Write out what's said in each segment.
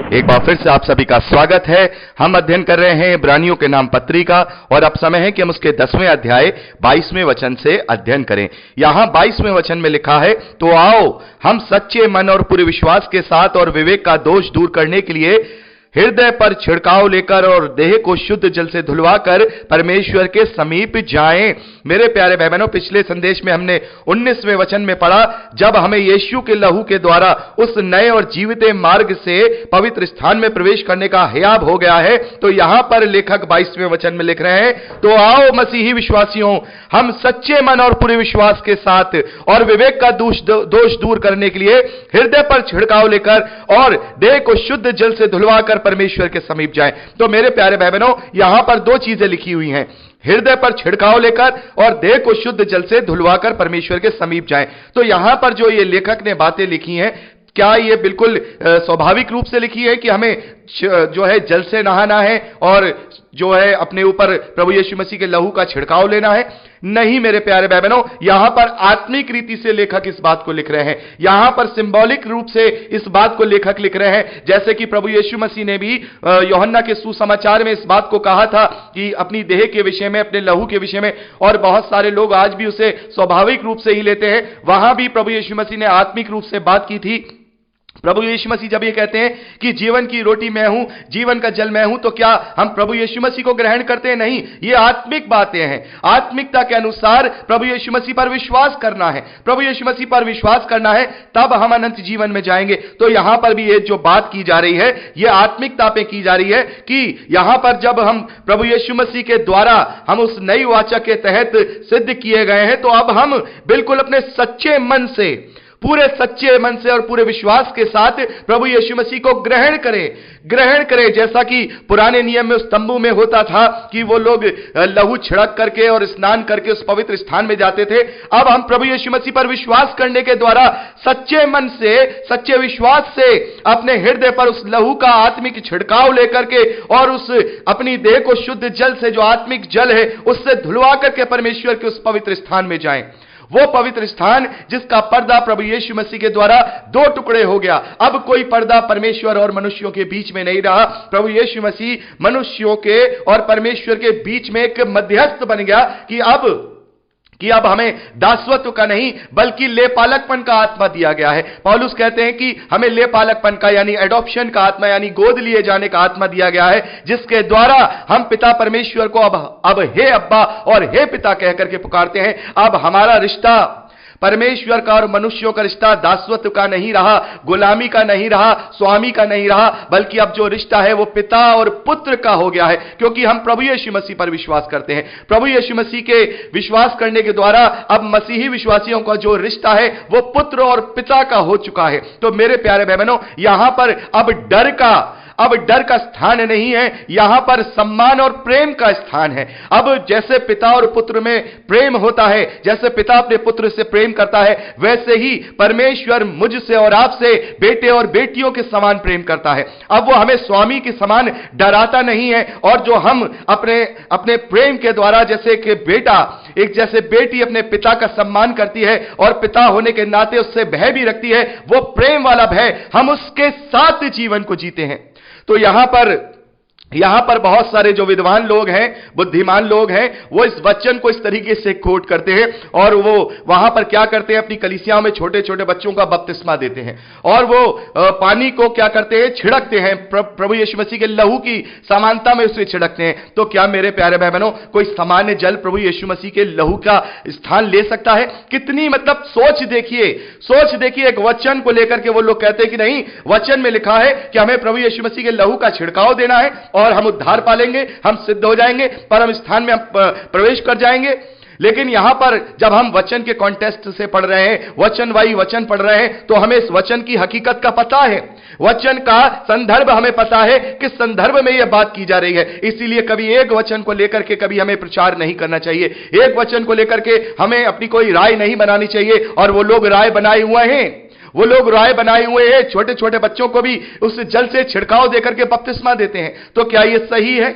एक बार फिर से आप सभी का स्वागत है। हम अध्ययन कर रहे हैं इब्रानियों के नाम पत्री का और अब समय है कि हम उसके 10वें अध्याय 22वें वचन से अध्ययन करें। यहां 22वें वचन में लिखा है, तो आओ हम सच्चे मन और पूरे विश्वास के साथ और विवेक का दोष दूर करने के लिए हृदय पर छिड़काव लेकर और देह को शुद्ध जल से धुलवाकर परमेश्वर के समीप जाएं। मेरे प्यारे भाई बहनों, पिछले संदेश में हमने 19वें वचन में पढ़ा, जब हमें यीशु के लहू के द्वारा उस नए और जीवित मार्ग से पवित्र स्थान में प्रवेश करने का हयाब हो गया है, तो यहां पर लेखक 22वें वचन में लिख रहे हैं, तो आओ मसीही विश्वासियों, हम सच्चे मन और पूरे विश्वास के साथ और विवेक का दोष दूर करने के लिए हृदय पर छिड़काव लेकर और देह को शुद्ध जल से धुलवाकर परमेश्वर के समीप जाएं। तो मेरे प्यारे भाई बहनों, यहां पर दो चीजें लिखी हुई हैं, हृदय पर छिड़काव लेकर और देह को शुद्ध जल से धुलवाकर परमेश्वर के समीप जाएं। तो यहां पर जो ये लेखक ने बातें लिखी हैं, क्या ये बिल्कुल स्वाभाविक रूप से लिखी है कि हमें जो है जल से नहाना है और जो है अपने ऊपर प्रभु यीशु मसीह के लहू का छिड़काव लेना है? नहीं मेरे प्यारे भाई बहनों, यहां पर आत्मिक रीति से लेखक इस बात को लिख रहे हैं। यहां पर सिंबॉलिक रूप से इस बात को लेखक लिख रहे हैं, जैसे कि प्रभु यीशु मसीह ने भी यूहन्ना के सुसमाचार में इस बात को कहा था कि अपनी देह के विषय में, अपने लहू के विषय में, और बहुत सारे लोग आज भी उसे स्वाभाविक रूप से ही लेते हैं। वहां भी प्रभु यीशु मसीह ने आत्मिक रूप से बात की थी। प्रभु यीशु मसीह जब ये कहते हैं कि जीवन की रोटी मैं हूं, जीवन का जल मैं हूं, तो क्या हम प्रभु यीशु मसीह को ग्रहण करते हैं? नहीं, ये आत्मिक बातें हैं। आत्मिकता के अनुसार प्रभु यीशु मसीह पर विश्वास करना है, प्रभु यीशु मसीह पर विश्वास करना है, तब हम अनंत जीवन में जाएंगे। तो यहां पर भी ये जो बात की जा रही है, ये आत्मिकता पे की जा रही है कि यहां पर जब हम प्रभु यीशु मसीह के द्वारा हम उस नई वाचा के तहत सिद्ध किए गए हैं, तो अब हम बिल्कुल अपने सच्चे मन से, पूरे सच्चे मन से और पूरे विश्वास के साथ प्रभु यीशु मसीह को ग्रहण करें। जैसा कि पुराने नियम में उस तंबू में होता था कि वो लोग लहू छिड़क करके और स्नान करके उस पवित्र स्थान में जाते थे। अब हम प्रभु यीशु मसीह पर विश्वास करने के द्वारा सच्चे मन से, सच्चे विश्वास से अपने हृदय पर उस लहू का आत्मिक छिड़काव लेकर के और उस अपनी देह को शुद्ध जल से, जो आत्मिक जल है, उससे धुलवा करके परमेश्वर के उस पवित्र स्थान में जाएं। वो पवित्र स्थान जिसका पर्दा प्रभु यीशु मसीह के द्वारा दो टुकड़े हो गया। अब कोई पर्दा परमेश्वर और मनुष्यों के बीच में नहीं रहा। प्रभु यीशु मसीह मनुष्यों के और परमेश्वर के बीच में एक मध्यस्थ बन गया कि अब हमें दासत्व का नहीं बल्कि लेपालकपन का आत्मा दिया गया है। पौलुस कहते हैं कि हमें लेपालकपन का यानी एडॉप्शन का आत्मा, यानी गोद लिए जाने का आत्मा दिया गया है, जिसके द्वारा हम पिता परमेश्वर को अब हे अब्बा और हे पिता कह करके पुकारते हैं। अब हमारा रिश्ता परमेश्वर का और मनुष्यों का रिश्ता दासत्व का नहीं रहा, गुलामी का नहीं रहा, स्वामी का नहीं रहा, बल्कि अब जो रिश्ता है वो पिता और पुत्र का हो गया है, क्योंकि हम प्रभु यीशु मसीह पर विश्वास करते हैं। प्रभु यीशु मसीह के विश्वास करने के द्वारा अब मसीही विश्वासियों का जो रिश्ता है वो पुत्र और पिता का हो चुका है। तो मेरे प्यारे भाई बहनों, यहां पर अब डर का स्थान नहीं है, यहां पर सम्मान और प्रेम का स्थान है। अब जैसे पिता और पुत्र में प्रेम होता है, जैसे पिता अपने पुत्र से प्रेम करता है, वैसे ही परमेश्वर मुझसे और आपसे बेटे और बेटियों के समान प्रेम करता है। अब वो हमें स्वामी के समान डराता नहीं है, और जो हम अपने प्रेम के द्वारा, जैसे कि जैसे बेटी अपने पिता का सम्मान करती है और पिता होने के नाते उससे भय भी रखती है, वो प्रेम वाला भय हम उसके साथ जीवन को जीते हैं। तो यहां पर बहुत सारे जो विद्वान लोग हैं, बुद्धिमान लोग हैं, वो इस वचन को इस तरीके से कोट करते हैं और वो वहां पर क्या करते हैं, अपनी कलीसियाओं में छोटे छोटे बच्चों का बपतिस्मा देते हैं और वो पानी को क्या करते हैं, छिड़कते हैं, प्रभु यीशु मसीह के लहू की समानता में उसे छिड़कते हैं। तो क्या मेरे प्यारे भाई बहनों, कोई सामान्य जल प्रभु यीशु मसीह के लहू का स्थान ले सकता है? कितनी सोच देखिए एक वचन को लेकर के वो लोग कहते हैं कि नहीं, वचन में लिखा है कि हमें प्रभु यीशु मसीह के लहू का छिड़काव देना है और हम उद्धार पालेंगे, हम सिद्ध हो जाएंगे, परम स्थान में हम प्रवेश कर जाएंगे। लेकिन यहां पर जब हम वचन के कॉन्टेक्स्ट से पढ़ रहे हैं, वचन वाई वचन पढ़ रहे हैं, तो हमें इस वचन की हकीकत का पता है, वचन का संदर्भ हमें पता है, किस संदर्भ में यह बात की जा रही है। इसीलिए कभी एक वचन को लेकर के कभी हमें प्रचार नहीं करना चाहिए, एक वचन को लेकर के हमें अपनी कोई राय नहीं बनानी चाहिए। और वो लोग राय बनाए हुए हैं, छोटे छोटे बच्चों को भी उस जल से छिड़काव देकर के बपतिस्मा देते हैं। तो क्या यह सही है?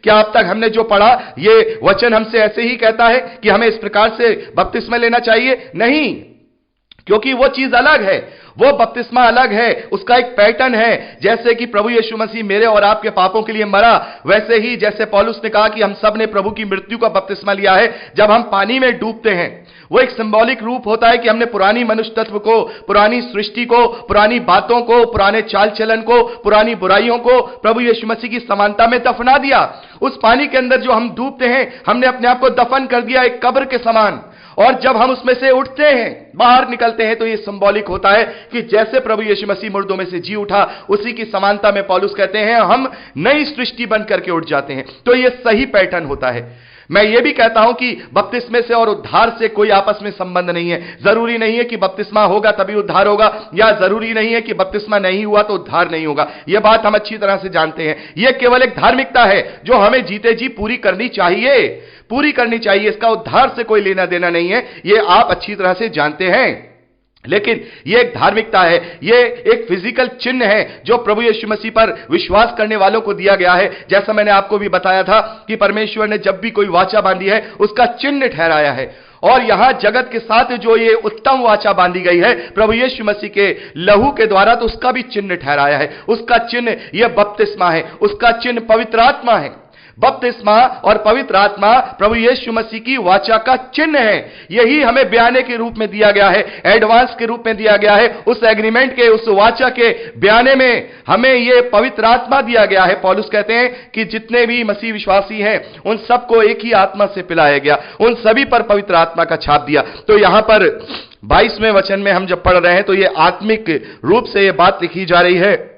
क्या अब तक हमने जो पढ़ा, ये वचन हमसे ऐसे ही कहता है कि हमें इस प्रकार से बपतिस्मा लेना चाहिए? नहीं, क्योंकि वो चीज अलग है, वो बपतिस्मा अलग है, उसका एक पैटर्न है। जैसे कि प्रभु यीशु मसीह मेरे और आपके पापों के लिए मरा, वैसे ही जैसे पौलुस ने कहा कि हम सब ने प्रभु की मृत्यु का बपतिस्मा लिया है जब हम पानी में डूबते हैं। वो एक सिंबॉलिक रूप होता है कि हमने पुरानी मनुष्य तत्व को, पुरानी सृष्टि को, पुरानी बातों को, पुराने चाल चलन को, पुरानी बुराइयों को प्रभु यीशु मसीह की समानता में दफना दिया। उस पानी के अंदर जो हम डूबते हैं, हमने अपने आप को दफन कर दिया एक कब्र के समान। और जब हम उसमें से उठते हैं, बाहर निकलते हैं, तो यह सिंबॉलिक होता है कि जैसे प्रभु यीशु मसीह मुर्दों में से जी उठा, उसी की समानता में पौलुस कहते हैं हम नई सृष्टि बन करके उठ जाते हैं। तो यह सही पैटर्न होता है। मैं यह भी कहता हूं कि बपतिस्मे से और उद्धार से कोई आपस में संबंध नहीं है। जरूरी नहीं है कि बपतिस्मा होगा तभी उद्धार होगा, या जरूरी नहीं है कि बपतिस्मा नहीं हुआ तो उद्धार नहीं होगा। यह बात हम अच्छी तरह से जानते हैं। यह केवल एक धार्मिकता है जो हमें जीते जी पूरी करनी चाहिए, पूरी करनी चाहिए। इसका उद्धार से कोई लेना देना नहीं है, यह आप अच्छी तरह से जानते हैं। लेकिन यह एक धार्मिकता है, यह एक फिजिकल चिन्ह है जो प्रभु यीशु मसीह पर विश्वास करने वालों को दिया गया है। जैसा मैंने आपको भी बताया था कि परमेश्वर ने जब भी कोई वाचा बांधी है उसका चिन्ह ठहराया है। और यहां जगत के साथ जो ये उत्तम वाचा बांधी गई है प्रभु यीशु मसीह के लहू के द्वारा, तो उसका भी चिन्ह ठहराया है। उसका चिन्ह यह बपतिस्मा है, उसका चिन्ह पवित्र आत्मा है। बपतिस्मा और पवित्र आत्मा प्रभु यीशु मसीह की वाचा का चिन्ह है। यही हमें बयाने के रूप में दिया गया है, एडवांस के रूप में दिया गया है। उस एग्रीमेंट के, उस वाचा के बयाने में हमें यह पवित्र आत्मा दिया गया है। पौलुस कहते हैं कि जितने भी मसीह विश्वासी हैं उन सबको एक ही आत्मा से पिलाया गया, उन सभी पर पवित्र आत्मा का छाप दिया। तो यहां पर 22वें वचन में हम जब पढ़ रहे हैं तो यह आत्मिक रूप से यह बात लिखी जा रही है।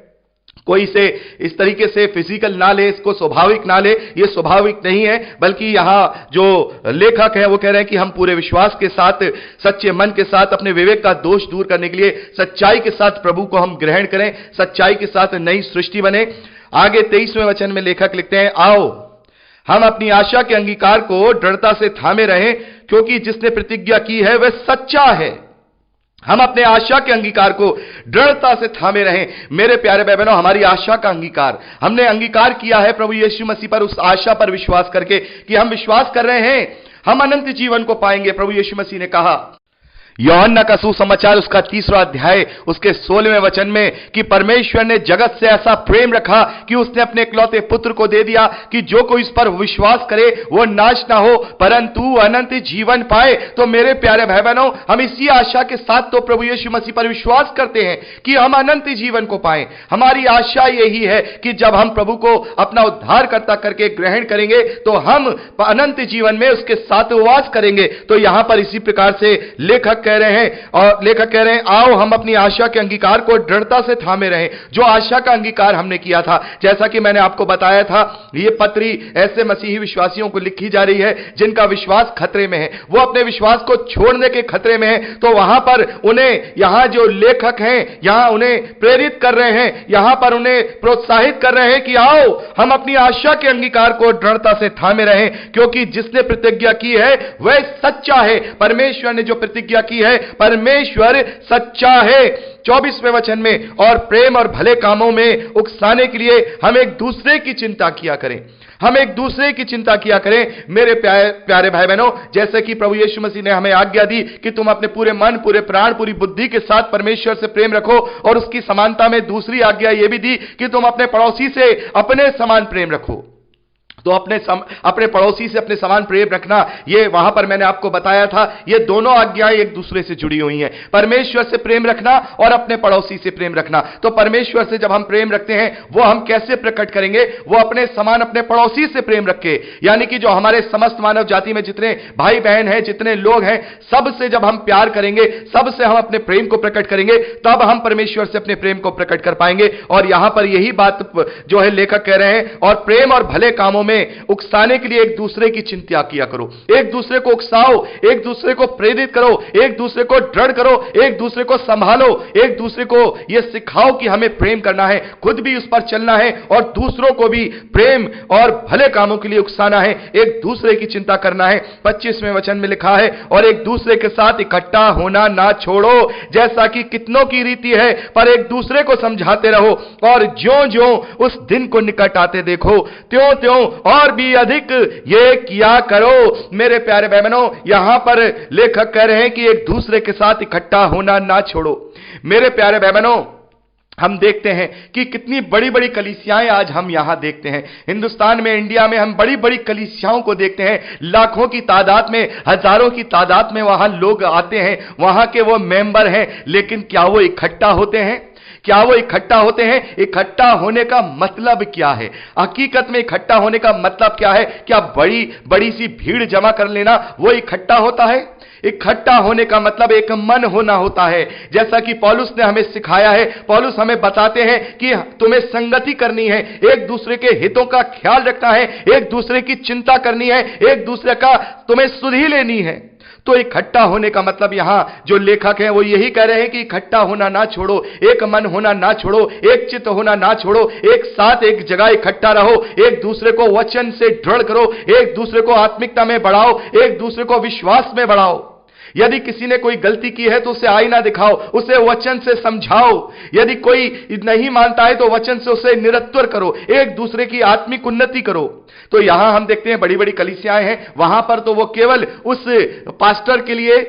कोई इसे इस तरीके से फिजिकल ना ले, इसको स्वाभाविक ना ले, ये स्वाभाविक नहीं है। बल्कि यहां जो लेखक है वो कह रहे हैं कि हम पूरे विश्वास के साथ, सच्चे मन के साथ, अपने विवेक का दोष दूर करने के लिए सच्चाई के साथ प्रभु को हम ग्रहण करें, सच्चाई के साथ नई सृष्टि बने। आगे 23वें वचन में लेखक लिखते हैं, आओ हम अपनी आशा के अंगीकार को दृढ़ता से थामे रहें, क्योंकि जिसने प्रतिज्ञा की है वह सच्चा है। हम अपने आशा के अंगीकार को दृढ़ता से थामे रहें। मेरे प्यारे भाई बहनों, हमारी आशा का अंगीकार, हमने अंगीकार किया है प्रभु यीशु मसीह पर, उस आशा पर विश्वास करके कि हम विश्वास कर रहे हैं हम अनंत जीवन को पाएंगे। प्रभु यीशु मसीह ने कहा यूहन्ना का सुसमाचार उसका 3वां अध्याय उसके 16वें वचन में कि परमेश्वर ने जगत से ऐसा प्रेम रखा कि उसने अपने इकलौते पुत्र को दे दिया कि जो कोई इस पर विश्वास करे वो नाश ना हो परंतु अनंत जीवन पाए। तो मेरे प्यारे भाई बहनों, हम इसी आशा के साथ तो प्रभु यीशु मसीह पर विश्वास करते हैं कि हम अनंत जीवन को पाएं। हमारी आशा यही है कि जब हम प्रभु को अपना उद्धारकर्ता करके ग्रहण करेंगे तो हम अनंत जीवन में उसके साथ वास करेंगे। तो यहां पर इसी प्रकार से लेखक कह रहे हैं, और लेखक कह रहे हैं आओ हम अपनी आशा के अंगीकार को दृढ़ता से थामे रहें। जो आशा का अंगीकार हमने किया था, जैसा कि मैंने आपको बताया था, यह पत्री ऐसे मसीही विश्वासियों को लिखी जा रही है जिनका विश्वास खतरे में है, वो अपने विश्वास को छोड़ने के खतरे में है। तो वहां पर उन्हें, यहां जो लेखक हैं यहां उन्हें प्रेरित कर रहे हैं, यहां पर उन्हें प्रोत्साहित कर रहे हैं कि आओ हम अपनी आशा के अंगीकार को दृढ़ता से थामे रहें, क्योंकि जिसने प्रतिज्ञा की है वह सच्चा है। परमेश्वर ने जो प्रतिज्ञा की है, परमेश्वर सच्चा है। 24वें वचन में, और प्रेम और भले कामों में उकसाने के लिए हम एक दूसरे की चिंता किया करें। हम एक दूसरे की चिंता किया करें। मेरे प्यारे भाई बहनों, जैसे कि प्रभु यीशु मसीह ने हमें आज्ञा दी कि तुम अपने पूरे मन, पूरे प्राण, पूरी बुद्धि के साथ परमेश्वर से प्रेम रखो, और उसकी समानता में दूसरी आज्ञा यह भी दी कि तुम अपने पड़ोसी से अपने समान प्रेम रखो। तो अपने पड़ोसी से अपने समान प्रेम रखना, ये वहां पर मैंने आपको बताया था, ये दोनों आज्ञाएं एक दूसरे से जुड़ी हुई हैं। परमेश्वर से प्रेम रखना और अपने पड़ोसी से प्रेम रखना। तो परमेश्वर से जब हम प्रेम रखते हैं वो हम कैसे प्रकट करेंगे? वो अपने समान अपने पड़ोसी से प्रेम रखे, यानी कि जो हमारे समस्त मानव जाति में जितने भाई बहन हैं, जितने लोग हैं, सबसे जब हम प्यार करेंगे, सबसे हम अपने प्रेम को प्रकट करेंगे, तब हम परमेश्वर से अपने प्रेम को प्रकट कर पाएंगे। और यहां पर यही बात जो है लेखक कह रहे हैं, और प्रेम और भले कामों उकसाने के लिए एक दूसरे की चिंता किया करो। एक दूसरे को उकसाओ, एक दूसरे को प्रेरित करो, एक दूसरे को दृढ़ करो, एक दूसरे को संभालो, एक दूसरे को यह सिखाओ कि हमें प्रेम करना है, खुद भी उस पर चलना है और दूसरों को भी प्रेम और भले कामों के लिए उकसाना है, एक दूसरे की चिंता करना है। 25वें वचन में लिखा है, और एक दूसरे के साथ इकट्ठा होना ना छोड़ो, जैसा कि कितनों की रीति है, पर एक दूसरे को समझाते रहो, और ज्यों ज्यों उस दिन को निकट आते देखो, त्यों त्यों और भी अधिक ये किया करो। मेरे प्यारे बहनों, यहां पर लेखक कह रहे हैं कि एक दूसरे के साथ इकट्ठा होना ना छोड़ो। मेरे प्यारे बहनों, हम देखते हैं कि कितनी बड़ी बड़ी कलीसियाएं आज हम यहां देखते हैं। हिंदुस्तान में, इंडिया में हम बड़ी बड़ी कलीसियाओं को देखते हैं। लाखों की तादाद में, हजारों की तादाद में वहां लोग आते हैं, वहां के वो मेंबर हैं, लेकिन क्या वो इकट्ठा होते हैं? क्या वो इकट्ठा होते हैं? इकट्ठा होने का मतलब क्या है? हकीकत में इकट्ठा होने का मतलब क्या है? क्या बड़ी बड़ी सी भीड़ जमा कर लेना वो इकट्ठा होता है? इकट्ठा होने का मतलब एक मन होना होता है। जैसा कि पौलुस ने हमें सिखाया है, पौलुस हमें बताते हैं कि तुम्हें संगति करनी है, एक दूसरे के हितों का ख्याल रखना है, एक दूसरे की चिंता करनी है, एक दूसरे का तुम्हें सुधि लेनी है। तो इकट्ठा होने का मतलब यहां जो लेखक हैं वो यही कह रहे हैं कि इकट्ठा होना ना छोड़ो, एक मन होना ना छोड़ो, एक चित्त होना ना छोड़ो, एक साथ एक जगह इकट्ठा रहो, एक दूसरे को वचन से दृढ़ करो, एक दूसरे को आत्मिकता में बढ़ाओ, एक दूसरे को विश्वास में बढ़ाओ। यदि किसी ने कोई गलती की है तो उसे आईना दिखाओ, उसे वचन से समझाओ। यदि कोई नहीं मानता है तो वचन से उसे निरत्तर करो, एक दूसरे की आत्मिक उन्नति करो। तो यहां हम देखते हैं बड़ी बड़ी कलीसियाएं हैं, वहां पर तो वो केवल उस पास्टर के लिए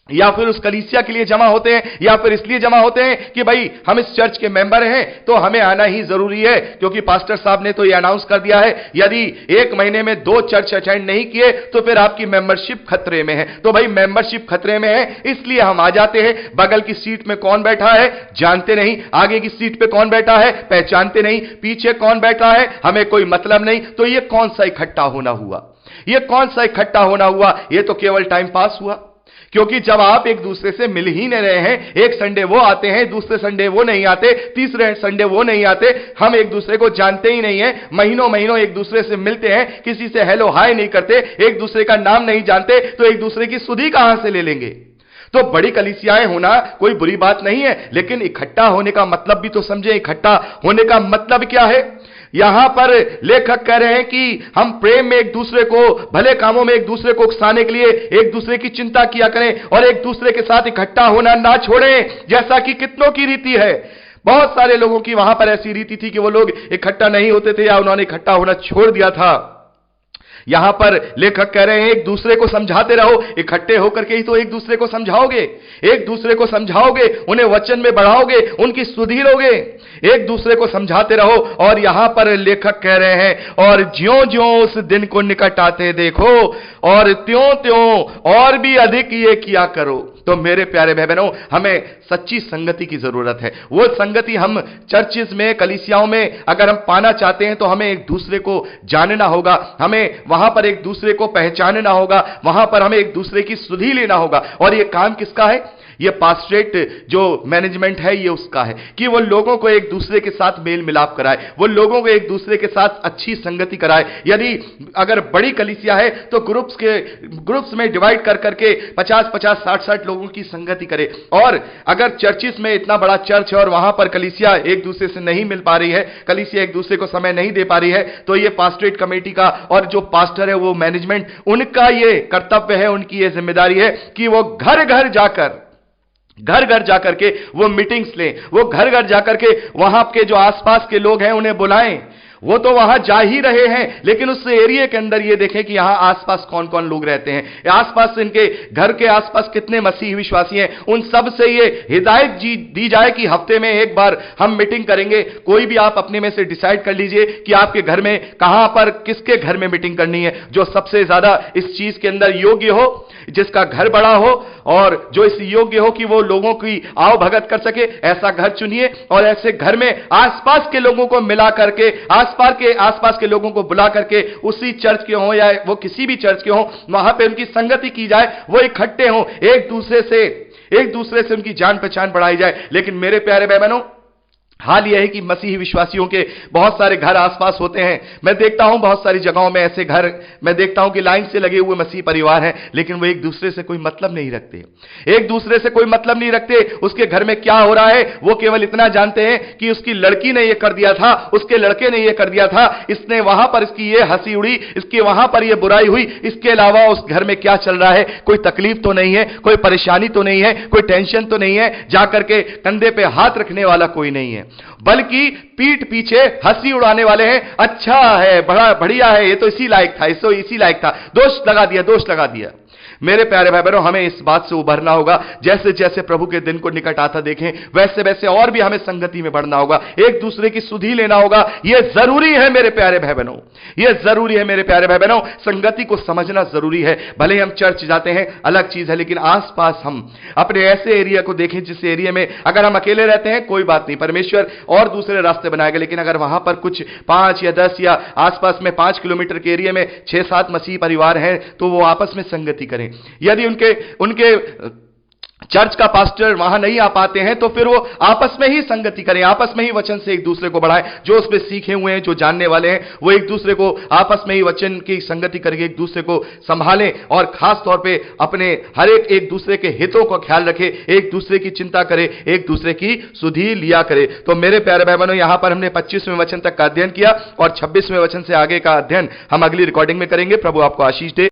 या फिर उस कलीसिया के लिए जमा होते हैं, या फिर इसलिए जमा होते हैं कि भाई हम इस चर्च के मेंबर हैं तो हमें आना ही जरूरी है, क्योंकि पास्टर साहब ने तो ये अनाउंस कर दिया है यदि एक महीने में 2 चर्च अटेंड नहीं किए तो फिर आपकी मेंबरशिप खतरे में है। तो भाई मेंबरशिप खतरे में है इसलिए हम आ जाते हैं। बगल की सीट में कौन बैठा है जानते नहीं, आगे की सीट पे कौन बैठा है पहचानते नहीं, पीछे कौन बैठा है हमें कोई मतलब नहीं। तो ये कौन सा इकट्ठा होना हुआ? ये कौन सा इकट्ठा होना हुआ? ये तो केवल टाइम पास हुआ, क्योंकि जब आप एक दूसरे से मिल ही नहीं रहे हैं, एक संडे वो आते हैं, दूसरे संडे वो नहीं आते, तीसरे संडे वो नहीं आते, हम एक दूसरे को जानते ही नहीं है, महीनों महीनों एक दूसरे से मिलते हैं, किसी से हेलो हाय नहीं करते, एक दूसरे का नाम नहीं जानते, तो एक दूसरे की सुधि कहां से ले लेंगे? तो बड़ी कलीसियाएं होना कोई बुरी बात नहीं है, लेकिन इकट्ठा होने का मतलब भी तो समझे। इकट्ठा होने का मतलब क्या है? यहां पर लेखक कह रहे हैं कि हम प्रेम में एक दूसरे को, भले कामों में एक दूसरे को उकसाने के लिए एक दूसरे की चिंता किया करें और एक दूसरे के साथ इकट्ठा होना ना छोड़ें, जैसा कि कितनों की रीति है। बहुत सारे लोगों की वहां पर ऐसी रीति थी कि वो लोग इकट्ठा नहीं होते थे या उन्होंने इकट्ठा होना छोड़ दिया था। यहां पर लेखक कह रहे हैं एक दूसरे को समझाते रहो, इकट्ठे होकर के ही तो एक दूसरे को समझाओगे, एक दूसरे को समझाओगे, उन्हें वचन में बढ़ाओगे, उनकी सुधि लोगे, एक दूसरे को समझाते रहो। और यहां पर लेखक कह रहे हैं और ज्यों ज्यों उस दिन को निकट आते देखो और त्यों त्यों और भी अधिक ये किया करो। तो मेरे प्यारे भाई बहनों, हमें सच्ची संगति की जरूरत है। वो संगति हम चर्चिस में, कलीसियाओं में अगर हम पाना चाहते हैं तो हमें एक दूसरे को जानना होगा, हमें वहां पर एक दूसरे को पहचानना होगा, वहां पर हमें एक दूसरे की सुधि लेना होगा। और ये काम किसका है? ये पास्टरेट जो मैनेजमेंट है ये उसका है कि वो लोगों को एक दूसरे के साथ मेल मिलाप कराए, वो लोगों को एक दूसरे के साथ अच्छी संगति कराए। यदि अगर बड़ी कलीसिया है तो ग्रुप्स में डिवाइड कर करके 50-50, 60-60 लोगों की संगति करे। और अगर चर्चिस में इतना बड़ा चर्च है और वहां पर कलीसिया एक दूसरे से नहीं मिल पा रही है, कलीसिया एक दूसरे को समय नहीं दे पा रही है, तो ये पास्टरेट कमेटी का और जो पास्टर है वो मैनेजमेंट, उनका ये कर्तव्य है, उनकी ये जिम्मेदारी है कि वो घर घर जाकर के वो मीटिंग्स लें, वो घर घर जाकर के वहां के जो आसपास के लोग हैं उन्हें बुलाएं। वो तो वहां जा ही रहे हैं, लेकिन उस एरिया के अंदर ये देखें कि यहां आसपास कौन कौन लोग रहते हैं, आसपास इनके घर के आसपास कितने मसीही विश्वासी हैं, उन सब से ये हिदायत दी जाए कि हफ्ते में एक बार हम मीटिंग करेंगे। कोई भी आप अपने में से डिसाइड कर लीजिए कि आपके घर में कहां पर, किसके घर में मीटिंग करनी है, जो सबसे ज्यादा इस चीज के अंदर योग्य हो, जिसका घर बड़ा हो और जो इस योग्य हो कि वो लोगों की आओ भगत कर सके, ऐसा घर चुनिए। और ऐसे घर में आसपास के लोगों को मिला करके, आसपास के लोगों को बुला करके, उसी चर्च के हों या वो किसी भी चर्च के हों, वहां पे उनकी संगति की जाए, वो इकट्ठे हों, एक दूसरे से उनकी जान पहचान बढ़ाई जाए। लेकिन मेरे प्यारे भाई बहनों, हाल यह है कि मसीही विश्वासियों के बहुत सारे घर आसपास होते हैं। मैं देखता हूं बहुत सारी जगहों में ऐसे घर मैं देखता हूं कि लाइन से लगे हुए मसीही परिवार हैं, लेकिन वो एक दूसरे से कोई मतलब नहीं रखते, एक दूसरे से कोई मतलब नहीं रखते। उसके घर में क्या हो रहा है वो केवल इतना जानते हैं कि उसकी लड़की ने ये कर दिया था, उसके लड़के ने ये कर दिया था, इसने वहां पर इसकी ये हंसी उड़ी, इसके वहां पर ये बुराई हुई, इसके अलावा उस घर में क्या चल रहा है, कोई तकलीफ तो नहीं है, कोई परेशानी तो नहीं है, कोई टेंशन तो नहीं है, जाकर के कंधे पे हाथ रखने वाला कोई नहीं है। बल्कि पीठ पीछे हंसी उड़ाने वाले हैं। अच्छा है, बड़ा बढ़िया है, ये तो इसी लायक था, इसको इसी लायक था, दोष लगा दिया, दोष लगा दिया। मेरे प्यारे भाई बहनों, हमें इस बात से उभरना होगा। जैसे जैसे प्रभु के दिन को निकट आता देखें, वैसे वैसे और भी हमें संगति में बढ़ना होगा, एक दूसरे की सुधि लेना होगा। यह जरूरी है मेरे प्यारे भाई बहनों, यह जरूरी है मेरे प्यारे भाई बहनों। संगति को समझना जरूरी है। भले ही हम चर्च जाते हैं, अलग चीज है, लेकिन आसपास हम अपने ऐसे एरिया को देखें जिस एरिया में अगर हम अकेले रहते हैं कोई बात नहीं, परमेश्वर और दूसरे रास्ते बनाएगा, लेकिन अगर वहां पर कुछ 5 या 10 या आसपास में 5 किलोमीटर के एरिया में 6-7 मसीही परिवार हैं, तो वो आपस में संगति करें। यदि उनके चर्च का पास्टर वहां नहीं आ पाते हैं, तो फिर वो आपस में ही संगति करें, आपस में ही वचन से एक दूसरे को बढ़ाएं। जो उसमें सीखे हुए हैं, जो जानने वाले हैं, वो एक दूसरे को आपस में ही वचन की संगति करके एक दूसरे को संभालें, और खास तौर पे अपने हर एक दूसरे के हितों का ख्याल रखें, एक दूसरे की चिंता करें, एक दूसरे की सुधि लिया करें। तो मेरे प्यारे भाई बहनों, यहां पर हमने 25वें वचन तक का अध्ययन किया और 26वें वचन से आगे का अध्ययन हम अगली रिकॉर्डिंग में करेंगे। प्रभु आपको आशीष दे।